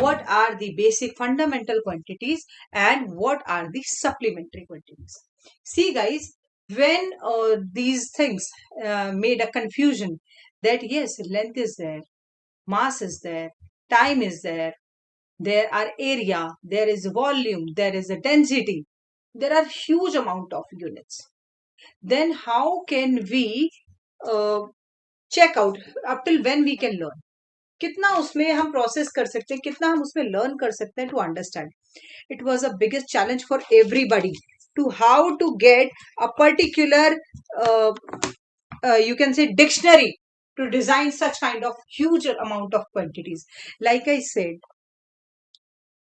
what are the basic fundamental quantities and what are the supplementary quantities. See guys, when these things made a confusion that yes, length is there, mass is there, time is there, there are area, there is volume, there is a density, there are huge amount of units. Then how can we uh, check out up till when we can learn? कितना उसमें हम process कर सकते हैं, कितना हम उसमें learn कर सकते हैं to understand. It was a biggest challenge for everybody to how to get a particular you can say dictionary to design such kind of huge amount of quantities. Like I said,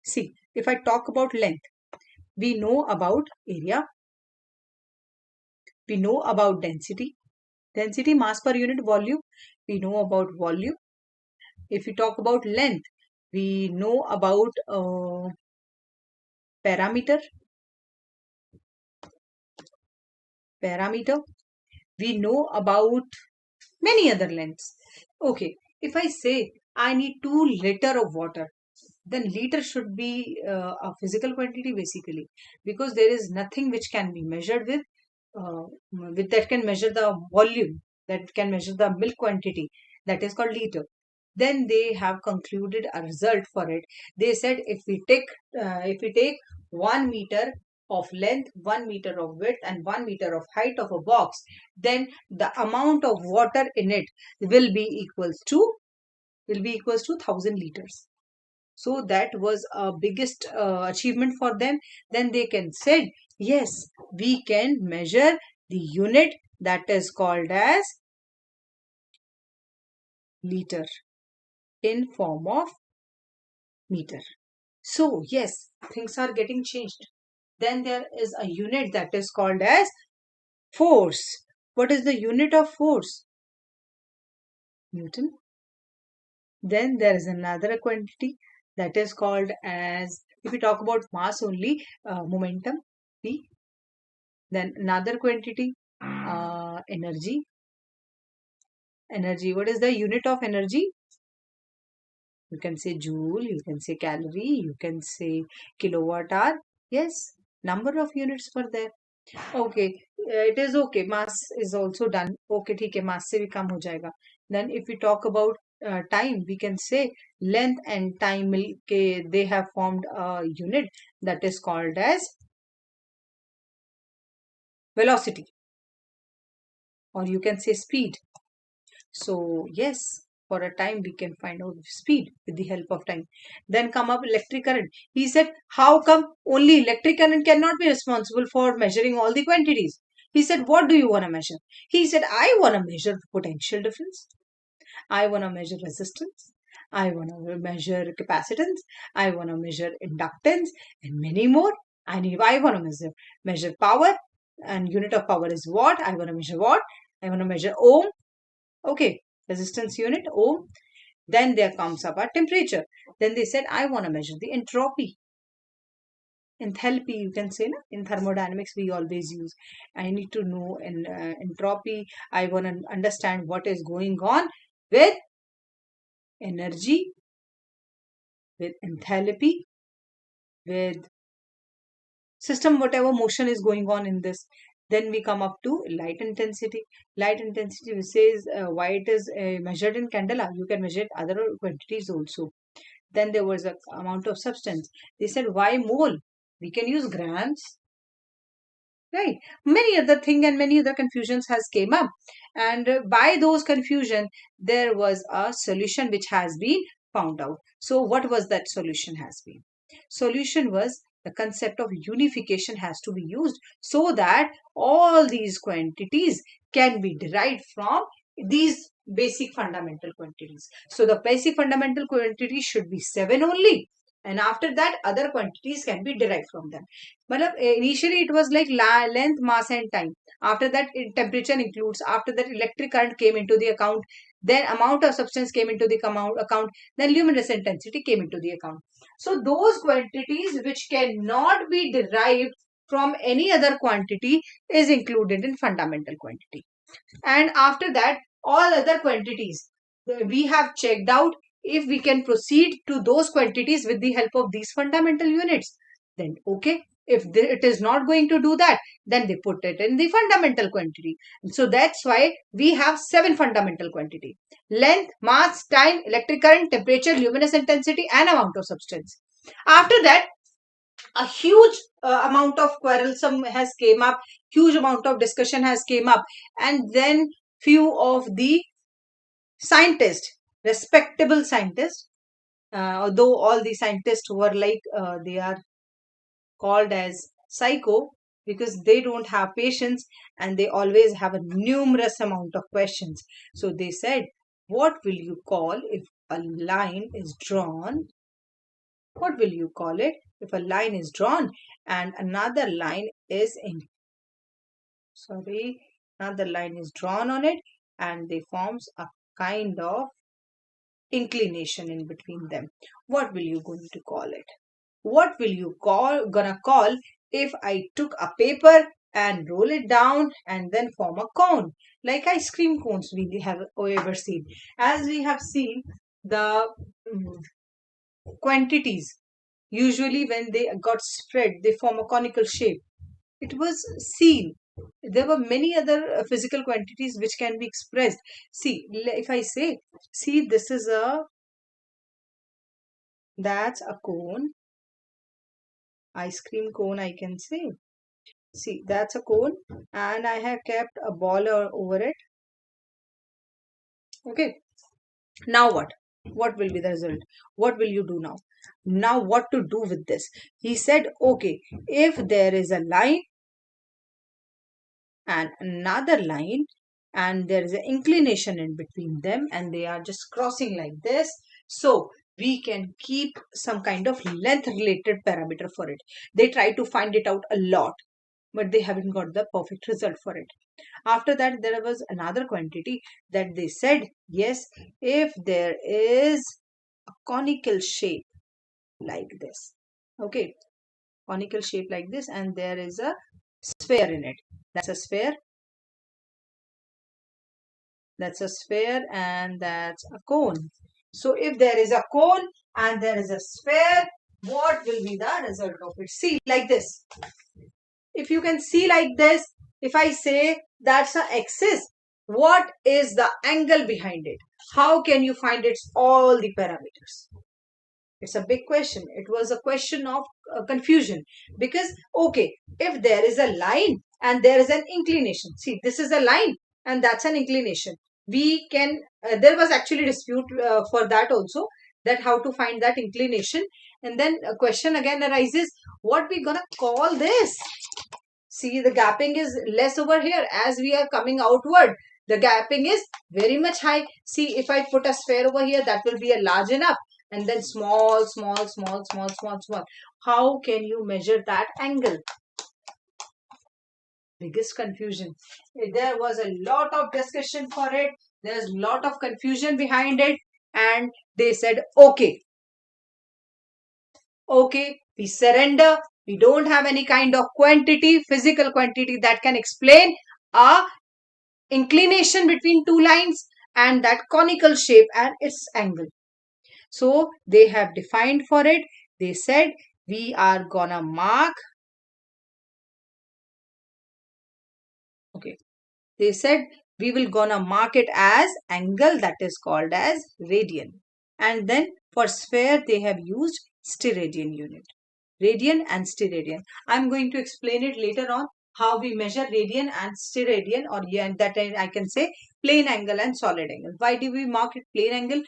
see, if I talk about length, we know about area, we know about density, mass per unit, volume, we know about volume. If we talk about length, we know about parameter, we know about many other lengths. Okay, if I say I need 2 liter of water, then liter should be a physical quantity basically, because there is nothing which can be measured with that can measure the volume, that can measure the milk quantity, that is called liter. Then they have concluded a result for it. They said if we take 1 meter of length, 1 meter of width and 1 meter of height of a box, then the amount of water in it will be equals to 1000 liters. So that was a biggest achievement for them. Then they can said, yes, we can measure the unit that is called as liter in form of meter. So yes, things are getting changed. Then there is a unit that is called as force. What is the unit of force? Newton. Then there is another quantity that is called as, if we talk about mass only, momentum, P. Then another quantity, energy. Energy, what is the unit of energy? You can say joule, you can say calorie, you can say kilowatt hour. Yes, number of units for there. Okay, it is okay. Mass is also done. Okay, ठीक है, mass से भी कम हो जाएगा. Then if we talk about time, we can say length and time मिलके they have formed a unit that is called as velocity, or you can say speed. So yes, for a time we can find out speed with the help of time. Then come up electric current. He said, how come only electric current cannot be responsible for measuring all the quantities? He said, what do you want to measure? He said, I want to measure potential difference. I want to measure resistance. I want to measure capacitance. I want to measure inductance and many more. I want to measure power, and unit of power is watt. I want to measure watt. I want to measure ohm. Okay, resistance unit, ohm. Then there comes up our temperature. Then they said, I want to measure the entropy. Enthalpy, you can say, na? In thermodynamics, we always use. I need to know entropy. I want to understand what is going on with energy, with enthalpy, with system, whatever motion is going on in this. Then we come up to light intensity. Light intensity says why it is measured in candela. You can measure other quantities also. Then there was a amount of substance. They said why mole? We can use grams. Right. Many other thing and many other confusions has came up. And by those confusion, there was a solution which has been found out. So what was that solution has been? Solution was the concept of unification has to be used so that all these quantities can be derived from these basic fundamental quantities. So the basic fundamental quantities should be 7 only, and after that other quantities can be derived from them. But initially it was like length, mass and time. After that temperature includes. After that electric current came into the account. Then amount of substance came into the account. Then luminescent intensity came into the account. So those quantities which cannot be derived from any other quantity is included in fundamental quantity. And after that all other quantities we have checked out if we can proceed to those quantities with the help of these fundamental units, then okay. If it is not going to do that, then they put it in the fundamental quantity. So that's why we have 7 fundamental quantity: length, mass, time, electric current, temperature, luminous intensity, and amount of substance. After that, a huge amount of quarrelsome has came up, huge amount of discussion has came up, and then few of the scientists, respectable scientists, although all the scientists were like they are called as psycho, because they don't have patience and they always have a numerous amount of questions. So they said, what will you call if a line is drawn? What will you call it if a line is drawn and another line is another line is drawn on it, and they forms a kind of inclination in between them? What will you going to call it? What will you gonna call if I took a paper and roll it down and then form a cone, like ice cream cones we have ever seen? As we have seen, the quantities, usually when they got spread, they form a conical shape. It was seen. There were many other physical quantities which can be expressed. See, if I say, see, this is that's a cone, ice cream cone, I can say. See, that's a cone, and I have kept a ball over it. Okay. Now what? What will be the result? What will you do now? Now what to do with this? He said, okay, if there is a line and another line, and there is an inclination in between them, and they are just crossing like this, so we can keep some kind of length related parameter for it. They try to find it out a lot, but they haven't got the perfect result for it. After that, there was another quantity that they said, yes, if there is a conical shape like this, okay, conical shape like this, and there is a sphere in it. That's a sphere. That's a sphere, and that's a cone. So if there is a cone and there is a sphere, what will be the result of it? See, like this. If you can see like this, if I say that's an axis, what is the angle behind it? How can you find its all the parameters? It's a big question. It was a question of confusion, because okay, if there is a line and there is an inclination, see, this is a line and that's an inclination. We can, there was actually dispute for that also, that how to find that inclination. And then a question again arises, what we gonna call this? See, the gapping is less over here as we are coming outward. The gapping is very much high. See, if I put a sphere over here, that will be a large enough. And then small, small, small, small, small, small. How can you measure that angle? Biggest confusion. There was a lot of discussion for it. There's a lot of confusion behind it. And they said, okay, okay, we surrender. We don't have any kind of quantity, physical quantity that can explain a inclination between two lines and that conical shape and its angle. So they have defined for it. They said we are gonna mark. Okay. They said we will gonna mark it as angle, that is called as radian. And then for sphere they have used steradian unit. Radian and steradian. I'm going to explain it later on, how we measure radian and steradian, or yeah, that I can say plane angle and solid angle. Why do we mark it plane angle?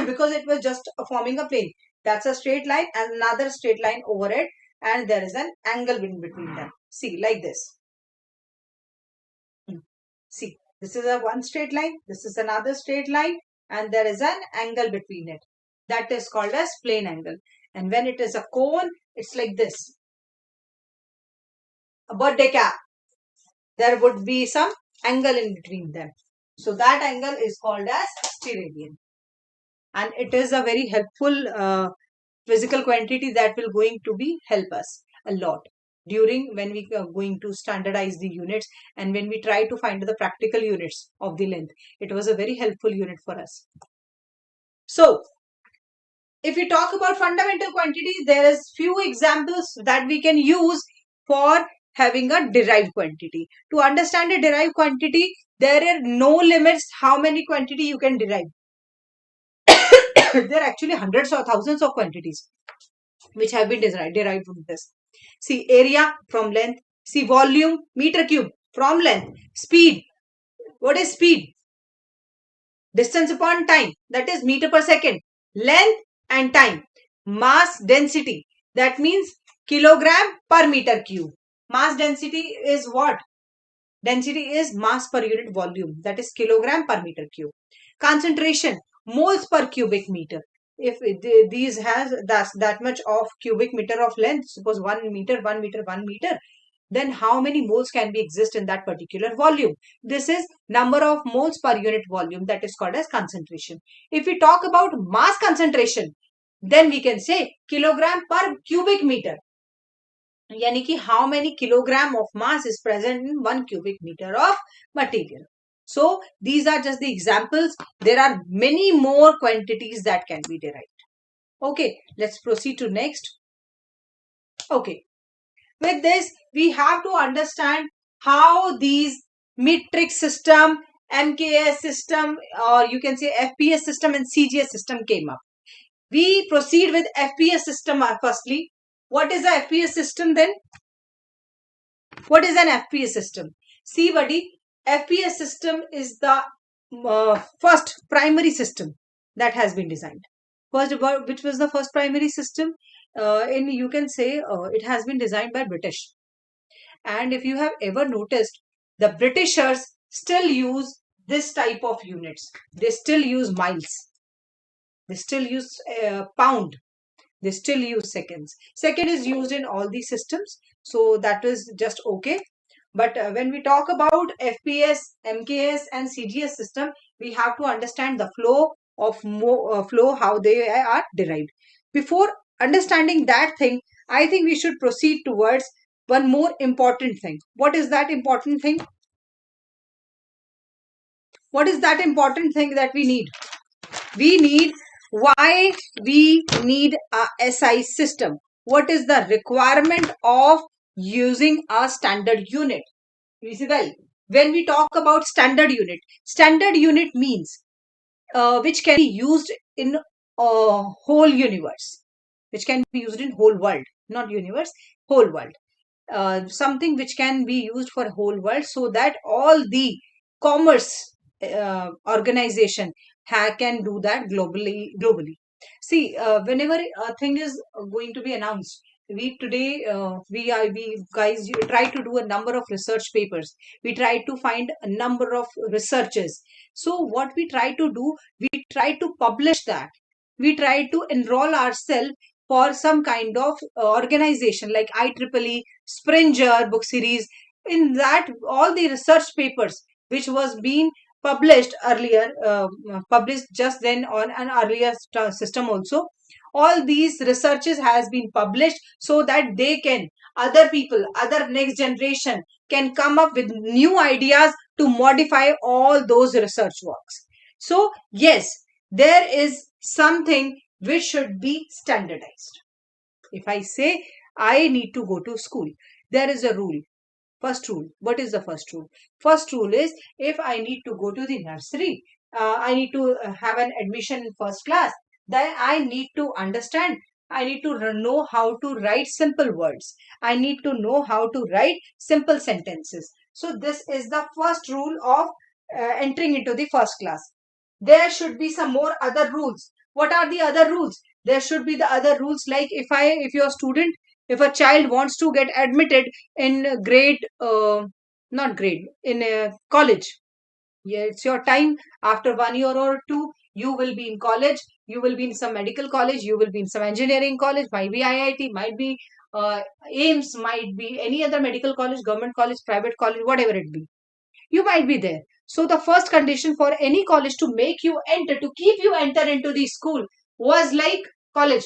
Because it was just forming a plane. That's a straight line and another straight line over it, and there is an angle in between them. See, like this. See, this is a one straight line, this is another straight line, and there is an angle between it. That is called as plane angle. And when it is a cone, it's like this. A birthday cap. There would be some angle in between them. So that angle is called as steradian. And it is a very helpful physical quantity that will going to be help us a lot during when we are going to standardize the units, and when we try to find the practical units of the length. It was a very helpful unit for us. So if we talk about fundamental quantities, there is few examples that we can use for having a derived quantity. To understand a derived quantity, there are no limits how many quantity you can derive. There are actually hundreds or thousands of quantities which have been derived from this. See, area from length. See, volume, meter cube from length. Speed. What is speed? Distance upon time, that is meter per second. Length and time. Mass density, that means kilogram per meter cube. Mass density is what? Density is mass per unit volume, that is kilogram per meter cube. Concentration, moles per cubic meter. If these has that much of cubic meter of length, suppose 1 meter, 1 meter, 1 meter, then how many moles can be exist in that particular volume? This is number of moles per unit volume, that is called as concentration. If we talk about mass concentration, then we can say kilogram per cubic meter. Yani ki how many kilogram of mass is present in 1 cubic meter of material. So these are just the examples. There are many more quantities that can be derived. Okay, let's proceed to next. Okay, with this, we have to understand how these metric system, MKS system, or you can say FPS system and CGS system came up. We proceed with FPS system firstly. What is the FPS system then? What is an FPS system? See, buddy, FPS system is the first primary system that has been designed. First, about which was the first primary system? You can say it has been designed by British. And if you have ever noticed, the Britishers still use this type of units. They still use miles. They still use pound. They still use seconds. Second is used in all these systems. So that is just okay. But when we talk about FPS, MKS and CGS system, we have to understand the flow of flow, how they are derived. Before understanding that thing, I think we should proceed towards one more important thing. What is that important thing? What is that important thing that we need? We need why we need a SI system. What is the requirement of using a standard unit? Well, when we talk about standard unit means which can be used in whole universe, which can be used in whole world, not universe, whole world. Something which can be used for whole world, so that all the commerce organization can do that globally. See, whenever a thing is going to be announced, we guys try to do a number of research papers. We try to find a number of researches. So what we try to do, we try to publish that. We try to enroll ourselves for some kind of organization like IEEE, Springer book series. In that, all the research papers which was being published earlier, published just then on an earlier system also. All these researches has been published so that they can, other people, other next generation can come up with new ideas to modify all those research works. So yes, there is something which should be standardized. If I say I need to go to school, there is a rule. First rule. What is the first rule? First rule is, if I need to go to the nursery, I need to have an admission in first class, then I need to understand. I need to know how to write simple words. I need to know how to write simple sentences. So this is the first rule of entering into the first class. There should be some more other rules. What are the other rules? There should be the other rules, like if you're a student, if a child wants to get admitted in grade, not grade, in a college, yeah, it's your time. After 1 year or two, you will be in college. You will be in some medical college. You will be in some engineering college. Might be IIT. Might be AIIMS. Might be any other medical college, government college, private college, whatever it be. You might be there. So the first condition for any college to make you enter, to keep you enter into the school, was like college.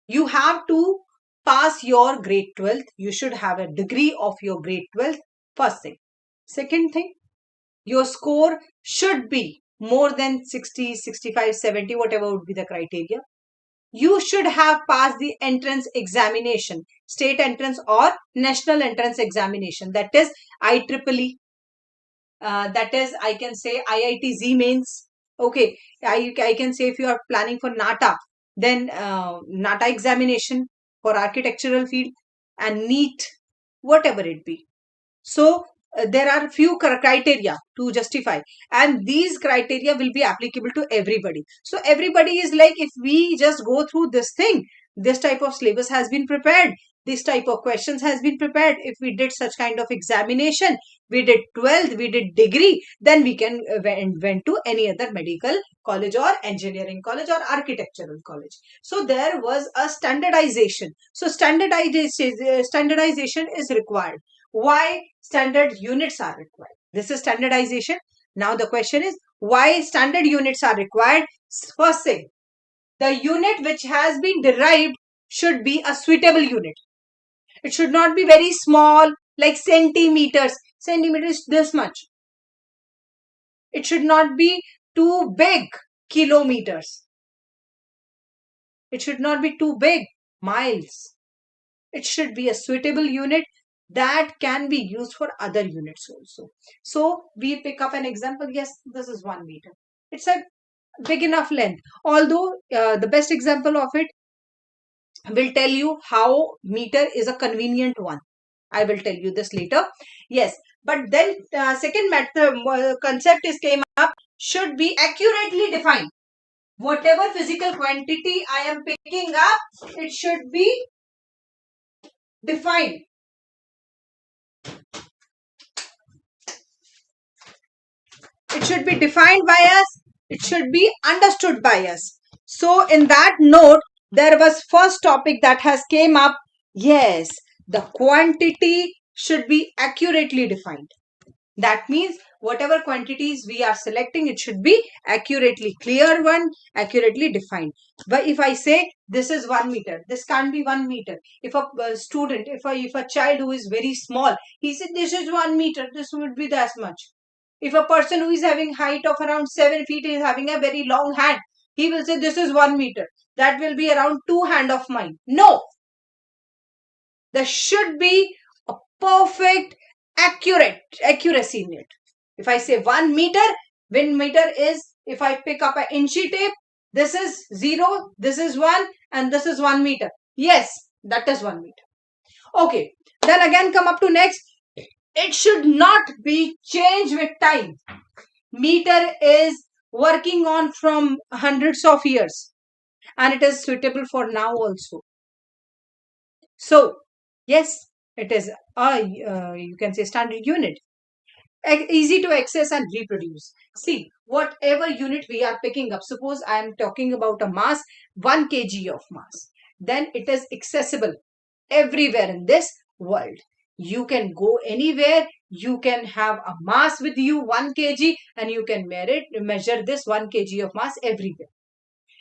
You have to pass your grade 12th. You should have a degree of your grade 12th. First thing. Second thing, your score should be more than 60, 65, 70, whatever would be the criteria, you should have passed the entrance examination, state entrance or national entrance examination. That is IEEE. That is, I can say IIT mains. Okay, I can say if you are planning for NATA, then NATA examination for architectural field and NEET, whatever it be. So there are few criteria to justify, and these criteria will be applicable to everybody. So everybody is like, if we just go through this thing, this type of syllabus has been prepared, this type of questions has been prepared. If we did such kind of examination, we did 12th, we did degree, then we can went to any other medical college or engineering college or architectural college. So there was a standardization. So standardization is required. Why standard units are required? This is standardization. Now the question is, why standard units are required? First thing, the unit which has been derived should be a suitable unit. It should not be very small, like centimeters. Centimeters is this much. It should not be too big, kilometers. It should not be too big, miles. It should be a suitable unit that can be used for other units also. So we pick up an example. Yes, this is 1 meter. It's a big enough length. Although the best example of it will tell you how meter is a convenient one. I will tell you this later. Yes, but then second method concept is came up, should be accurately defined. Whatever physical quantity I am picking up, it should be defined. It should be defined by us. It should be understood by us. So in that note, there was first topic that has came up. Yes, the quantity should be accurately defined. That means whatever quantities we are selecting, it should be accurately clear one, accurately defined. But if I say this is 1 meter, this can't be 1 meter. If a student, if a child who is very small, he said this is 1 meter, this would be that much. If a person who is having height of around 7 feet is having a very long hand, he will say this is 1 meter. That will be around 2 hand of mine. No. There should be a perfect accuracy in it. If I say 1 meter, 1 meter is, if I pick up an inchy tape, this is 0, this is 1 and this is 1 meter. Yes, that is 1 meter. Okay, then again come up to next. It should not be changed with time. Meter is working on from hundreds of years and it is suitable for now also. So yes, it is a you can say standard unit, easy to access and reproduce. See, whatever unit we are picking up, suppose I am talking about a mass 1 kg of mass, then it is accessible everywhere in this world. You can go anywhere, you can have a mass with you 1 kg and you can measure this 1 kg of mass everywhere.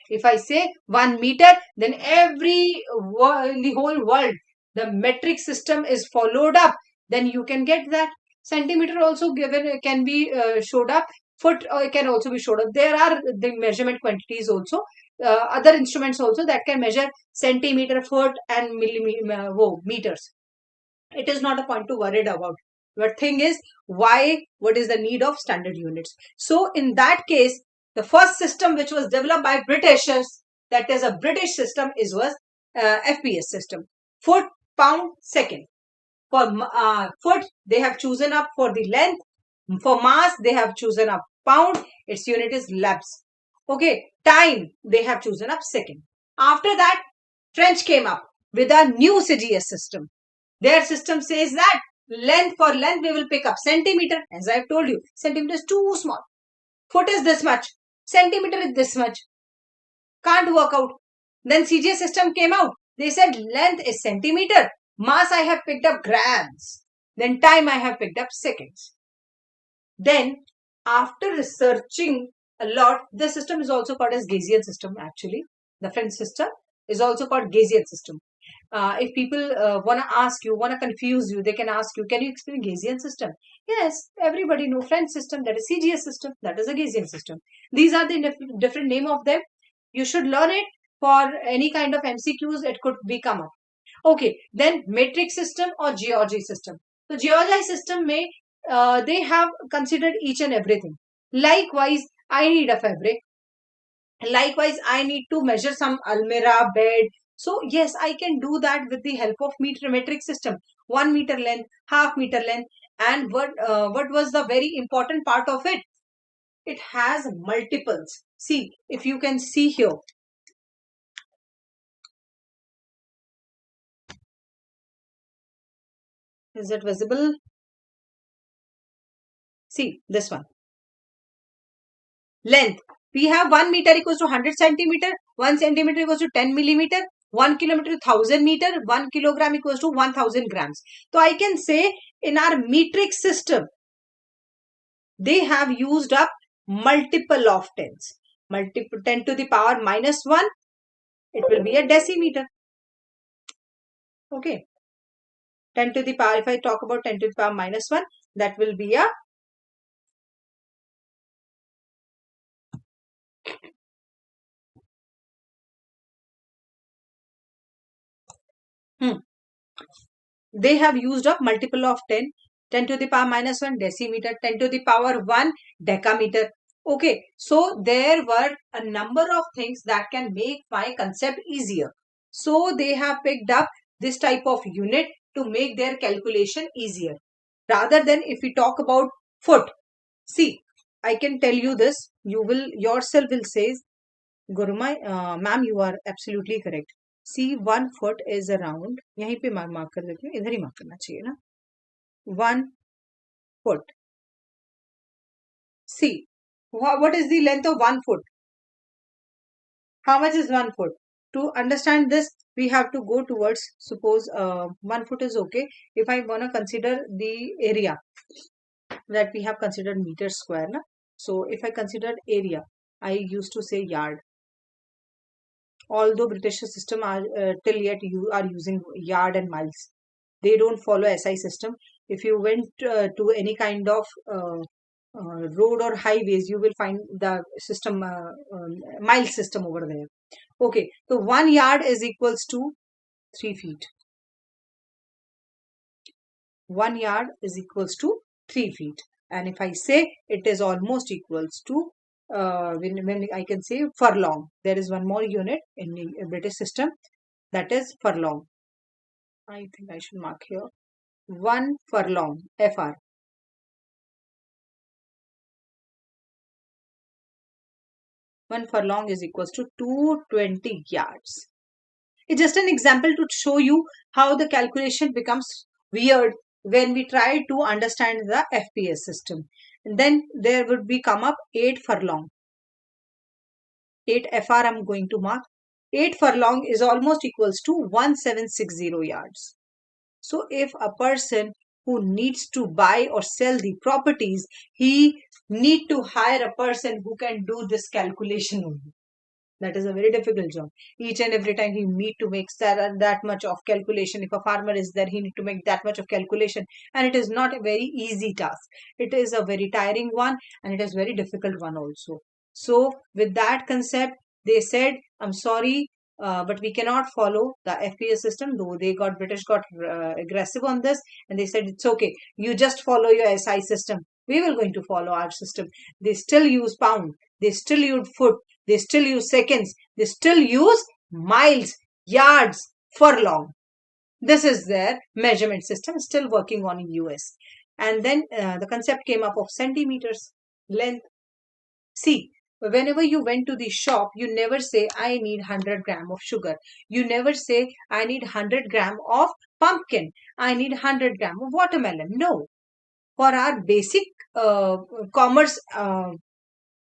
If I say 1 meter, then in the whole world, the metric system is followed up, then you can get that. Centimeter also given can be showed up. Foot can also be showed up. There are the measurement quantities also. Other instruments also that can measure centimeter, foot and meters. It is not a point to worry about. But thing is, what is the need of standard units? So in that case, the first system which was developed by Britishers, that is a British system, was FPS system. Foot, pound, second. For foot, they have chosen up for the length. For mass, they have chosen up pound. Its unit is labs. Okay, time, they have chosen up second. After that, French came up with a new CGS system. Their system says that length, for length, we will pick up centimeter. As I have told you, centimeter is too small. Foot is this much. Centimeter is this much. Can't work out. Then CGS system came out. They said length is centimeter. Mass I have picked up grams. Then time I have picked up seconds. Then after researching a lot, the system is also called as Gaussian system actually. The French system is also called Gaussian system. if people want to ask you, want to confuse you, they can ask you, can you explain Gaussian system? Yes, everybody know French system, that is CGS system, that is a Gaussian system. These are the different name of them. You should learn it for any kind of MCQs, it could be come up. Okay, then metric system or geology system. So geology system may they have considered each and everything. Likewise, I need a fabric. Likewise, I need to measure some almirah bed. So yes, I can do that with the help of metric system. 1 meter length, half meter length, and what was the very important part of it? It has multiples. See, if you can see here, is it visible? See this one. Length. We have 1 meter equals to 100 centimeter, 1 centimeter equals to 10 millimeter, 1 kilometer 1000 meter, 1 kilogram equals to 1000 grams. So I can say in our metric system, they have used up multiple of tens. Multiple 10 to the power minus 1, it will be a decimeter. Okay. 10 to the power, if I talk about 10 to the power minus 1, that will be a they have used up multiple of 10, 10 to the power minus 1 decimeter, 10 to the power 1 decameter. Okay, so there were a number of things that can make my concept easier. So they have picked up this type of unit to make their calculation easier. Rather than if we talk about foot, see, I can tell you this, you will yourself will say, Gurumai, ma'am, you are absolutely correct. See, 1 foot is around, यहीं पे mark कर देती हूँ, इधर ही mark करना चाहिए ना. 1 foot. See, what is the length of 1 foot? How much is 1 foot? To understand this, we have to go towards, suppose 1 foot is okay. If I want to consider the area that we have considered meter square, na? So if I consider area, I used to say yard. Although British system are till yet you are using yard and miles, they don't follow SI system. If you went to any kind of road or highways, you will find the system mile system over there. Okay, so 1 yard is equals to 3 feet. 1 yard is equals to 3 feet, and if I say it is almost equals to when I can say furlong, there is one more unit in the British system, that is furlong. I think I should mark here 1 furlong, FR. 1 furlong is equals to 220 yards. It's just an example to show you how the calculation becomes weird when we try to understand the FPS system. And then there would be come up 8 furlong. 8 FR I'm going to mark. 8 furlong is almost equals to 1760 yards. So if a person who needs to buy or sell the properties, he need to hire a person who can do this calculation only. That is a very difficult job. Each and every time he need to make that much of calculation. If a farmer is there, he need to make that much of calculation. And it is not a very easy task. It is a very tiring one and it is very difficult one also. So with that concept, they said, I'm sorry, but we cannot follow the FPS system, though British got aggressive on this, and they said, it's okay, you just follow your SI system. We will going to follow our system. They still use pound, they still use foot, they still use seconds, they still use miles, yards, furlong. This is their measurement system, still working on in US. And then the concept came up of centimeters, length. See, whenever you went to the shop, you never say, I need 100 gram of sugar. You never say, I need 100 gram of pumpkin. I need 100 gram of watermelon. No. For our basic commerce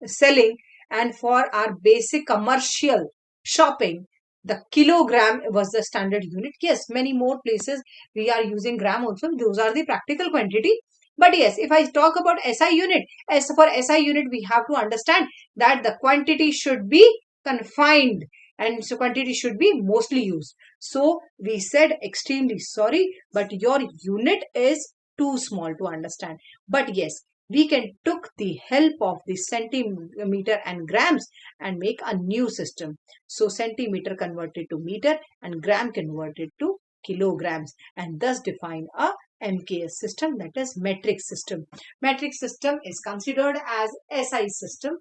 selling and for our basic commercial shopping, the kilogram was the standard unit. Yes, many more places we are using gram also. Those are the practical quantity. But yes, if I talk about SI unit, as for SI unit, we have to understand that the quantity should be confined. and so quantity should be mostly used. So we said extremely sorry, but your unit is too small to understand. But yes, we can took the help of the centimeter and grams and make a new system. So centimeter converted to meter and gram converted to kilograms, and thus define a MKS system, that is metric system. Metric system is considered as SI system.